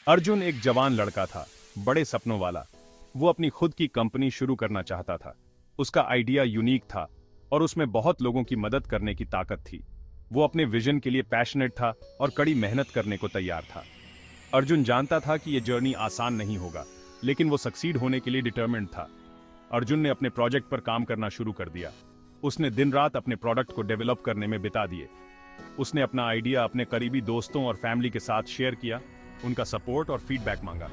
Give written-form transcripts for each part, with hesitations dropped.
अर्जुन एक जवान लड़का था, बड़े सपनों वाला। वो अपनी खुद की कंपनी शुरू करना चाहता था। उसका आइडिया यूनिक था और उसमें बहुत लोगों की मदद करने की ताकत थी। वो अपने विजन के लिए पैशनेट था और कड़ी मेहनत करने को तैयार था। अर्जुन जानता था कि यह जर्नी आसान नहीं होगा, लेकिन वो सक्सीड होने के लिए डिटरमिन्ड था। अर्जुन ने अपने प्रोजेक्ट पर काम करना शुरू कर दिया। उसने दिन रात अपने प्रोडक्ट को डेवलप करने में बिता दिए। उसने अपना आइडिया अपने करीबी दोस्तों और फैमिली के साथ शेयर किया, उनका सपोर्ट और फीडबैक मांगा।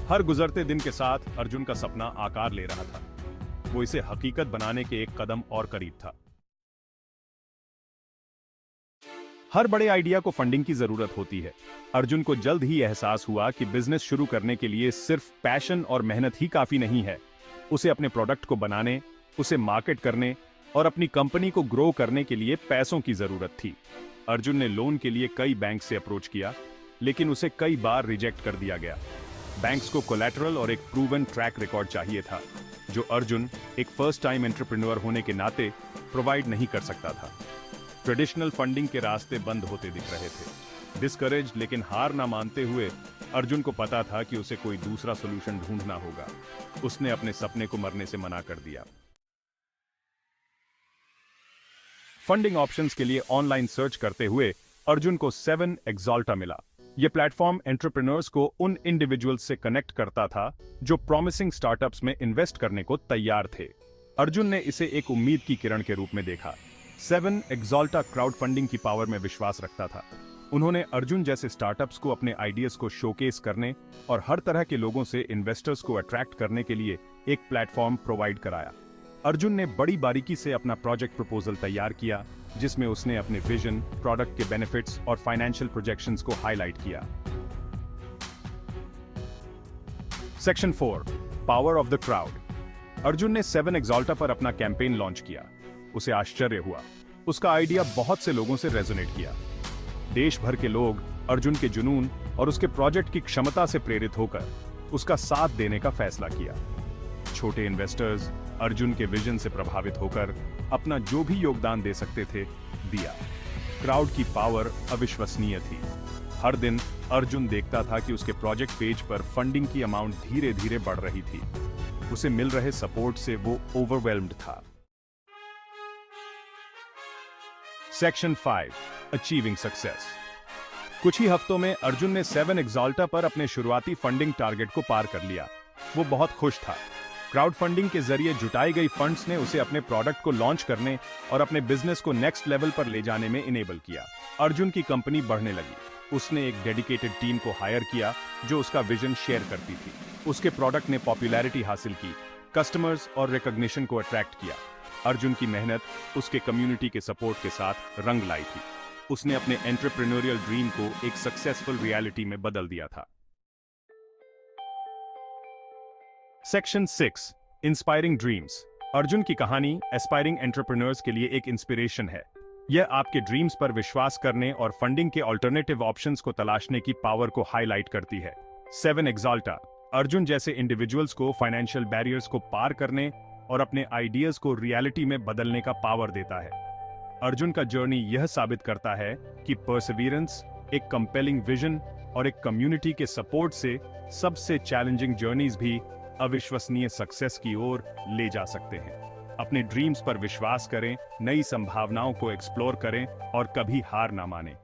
हर गुजरते दिन के साथ अर्जुन का सपना आकार ले रहा था। वो इसे हकीकत बनाने के एक कदम और करीब था। हर बड़े आइडिया को फंडिंग की जरूरत होती है। अर्जुन को जल्द ही एहसास हुआ कि बिजनेस शुरू करने के लिए सिर्फ पैशन और मेहनत ही काफी नहीं है। उसे अपने प्रोडक्ट को बनाने, उसे मार्केट करने और अपनी कंपनी को ग्रो करने के लिए पैसों की जरूरत थी। अर्जुन ने लोन के लिए कई बैंक से अप्रोच किया, लेकिन उसे कई बार रिजेक्ट कर दिया गया। बैंक्स को कोलैटरल और एक प्रूवन ट्रैक रिकॉर्ड चाहिए था, जो अर्जुन एक फर्स्ट टाइम एंटरप्रेन्योर होने के नाते प्रोवाइड नहीं कर सकता था। ट्रेडिशनल फंडिंग के रास्ते बंद होते दिख रहे थे। डिस्करेज लेकिन हार ना मानते हुए अर्जुन को पता था कि उसे कोई दूसरा सोल्यूशन ढूंढना होगा। उसने अपने सपने को मरने से मना कर दिया। फंडिंग ऑप्शंस के लिए ऑनलाइन सर्च करते हुए अर्जुन को 7 एक्सॉल्टा मिला। यह प्लेटफॉर्म एंटरप्रेन्योर्स को उन इंडिविजुअल्स से कनेक्ट करता था जो प्रॉमिसिंग स्टार्टअप्स में इन्वेस्ट करने को तैयार थे। अर्जुन ने इसे एक उम्मीद की किरण के रूप में देखा। 7 एक्सॉल्टा क्राउड फंडिंग की पावर में विश्वास रखता था। उन्होंने अर्जुन जैसे स्टार्टअप्स को अपने आइडियाज को शोकेस करने और हर तरह के लोगों से इन्वेस्टर्स को अट्रैक्ट करने के लिए एक प्लेटफॉर्म प्रोवाइड कराया। अर्जुन ने बड़ी बारीकी से अपना प्रोजेक्ट प्रपोजल तैयार किया, जिसमें उसने अपने विजन, प्रोडक्ट के बेनिफिट्स और फाइनेंशियल प्रोजेक्शंस को हाईलाइट किया। Section 4, power of the crowd. Arjun ने 7 एक्सॉल्टा पर अपना कैंपेन लॉन्च किया। उसे आश्चर्य हुआ। उसका आइडिया बहुत से लोगों से रेजोनेट किया। देश भर के लोग अर्जुन के जुनून और उसके प्रोजेक्ट की क्षमता से प्रेरित होकर उसका साथ देने का फैसला किया। छोटे इन्वेस्टर्स अर्जुन के विजन से प्रभावित होकर अपना जो भी योगदान दे सकते थे, दिया। क्राउड की पावर अविश्वसनीय थी। हर दिन अर्जुन देखता था कि उसके प्रोजेक्ट पेज पर फंडिंग की अमाउंट धीरे धीरे बढ़ रही थी। उसे मिल रहे सपोर्ट से वो ओवरवेल्म्ड था। Section 5, achieving success. कुछ ही हफ्तों में अर्जुन ने 7 एक्सॉल्टा पर अपने शुरुआती फंडिंग टारगेट को पार कर लिया। वो बहुत खुश था। क्राउड फंडिंग के जरिए जुटाई गई फंड्स ने उसे अपने प्रोडक्ट को लॉन्च करने और अपने बिजनेस को नेक्स्ट लेवल पर ले जाने में इनेबल किया। अर्जुन की कंपनी बढ़ने लगी। उसने एक डेडिकेटेड टीम को हायर किया जो उसका विजन शेयर करती थी। उसके प्रोडक्ट ने पॉपुलैरिटी हासिल की, कस्टमर्स और रिकॉग्निशन को अट्रैक्ट किया। अर्जुन की मेहनत उसके कम्युनिटी के सपोर्ट के साथ रंग लाई थी। उसने अपने एंटरप्रेन्योरियल ड्रीम को एक सक्सेसफुल रियलिटी में बदल दिया था। Section 6, inspiring dreams. अर्जुन की कहानी एस्पायरिंग एंटरप्रेन्योर्स के लिए एक इंस्पिरेशन है। यह आपके ड्रीम्स पर विश्वास करने और फंडिंग के अल्टरनेटिव ऑप्शंस को तलाशने की पावर को हाईलाइट करती है। 7 एक्सॉल्टा अर्जुन जैसे इंडिविजुअल्स को फाइनेंशियल बैरियर्स को पार करने और अपने आइडियाज को रियलिटी में बदलने का पावर देता है। अर्जुन का जर्नी यह साबित करता है कि परसिवियरेंस, एक कंपेलिंग विजन और एक कम्युनिटी के सपोर्ट से सबसे चैलेंजिंग जर्नीज भी अविश्वसनीय सक्सेस की ओर ले जा सकते हैं। अपने ड्रीम्स पर विश्वास करें, नई संभावनाओं को एक्सप्लोर करें और कभी हार ना मानें।